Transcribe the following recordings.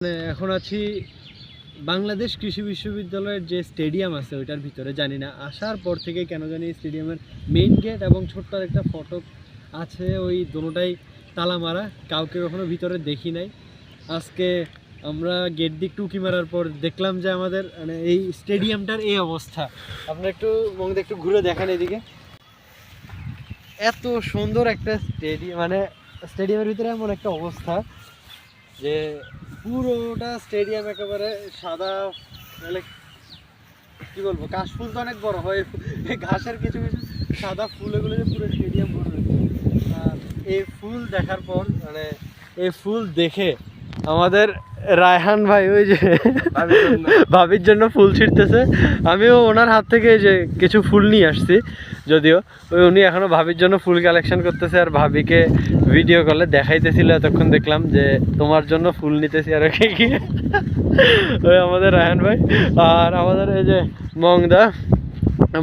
এখন আছি বাংলাদেশ কৃষি বিশ্ববিদ্যালয়ের যে স্টেডিয়াম আছে ওইটার ভিতরে। জানি না আসার পর থেকে কেন জানি স্টেডিয়ামের মেইন গেট এবং ছোট্ট একটা ফটক আছে, ওই দুটোটাই তালা মারা, কাউকে কখনো ভিতরে দেখি নাই। আজকে আমরা গেট দিয়ে টুকি মারার পর দেখলাম যে আমাদের মানে এই স্টেডিয়ামটার এই অবস্থা। আপনারা একটু মঙ্গদে একটু ঘুরে দেখেন এদিকে, এত সুন্দর একটা স্টেডিয়াম, মানে স্টেডিয়ামের ভিতরে এমন একটা অবস্থা যে পুরোটা স্টেডিয়াম একেবারে সাদা, মানে কি বলবো, কাশফুল তো অনেক বড় হয়, ঘাসের কিছু কিছু সাদা ফুল, এগুলো যে পুরো স্টেডিয়াম ভরে রয়েছে। আর এই ফুল দেখার পর মানে এই ফুল দেখে আমাদের রায়হান ভাই ওই যে ভাবির জন্য ফুল ছিঁড়তেছে। আমিও ওনার হাত থেকে যে কিছু ফুল নিয়ে আসছি, যদিও ওই উনি এখনো ভাবির জন্য ফুল কালেকশন করতেছে আর ভাবিকে ভিডিও কলে দেখাইতেছিল। এতক্ষণ দেখলাম যে তোমার জন্য ফুল নিতেছি আর কি ওই আমাদের রায়হান ভাই। আর আমাদের এই যে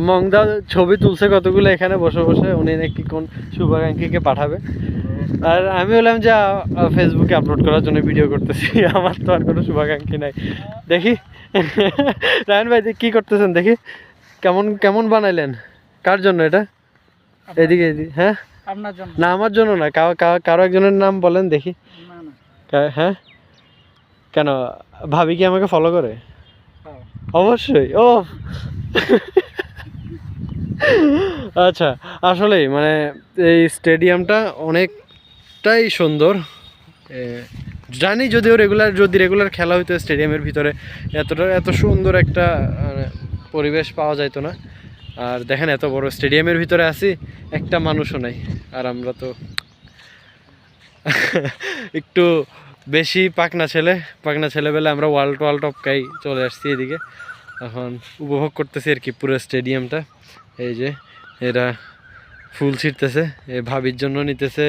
মংদা ছবি তুলছে কতগুলো এখানে বসে বসে, উনি নাকি কোন শুভাকাঙ্ক্ষীকে পাঠাবে। আর আমি বললাম যে ফেসবুকে আপলোড করার জন্য ভিডিও করতেছি, আমার তো আর কোনো শুভাকাঙ্ক্ষী নাই। দেখি রায়হান ভাই কি করতেছেন, দেখি কেমন কেমন বানাইলেন, কার জন্য এটা? এদিকে এদিকে, হ্যাঁ আপনার জন্য না, আমার জন্য না, কারো একজনের নাম বলেন দেখি। হ্যাঁ কেন, ভাবি কি আমাকে ফলো করে? অবশ্যই। ও আচ্ছা, আসলেই মানে এই স্টেডিয়ামটা অনেকটাই সুন্দর। জানি যদিও যদি রেগুলার খেলা হইতো স্টেডিয়ামের ভিতরে এত সুন্দর একটা পরিবেশ পাওয়া যাইতো না। আর দেখেন এত বড় স্টেডিয়ামের ভিতরে আছি, একটা মানুষও নাই। আর আমরা তো একটু বেশি পাকনা ছেলেবেলা আমরা ওয়ার্ল্ড টপকাই চলে আসছি এদিকে। এখন উপভোগ করতেছি আর কি পুরো স্টেডিয়ামটা। এই যে এরা ফুল ছিঁড়তেছে, ভাবির জন্য নিতেছে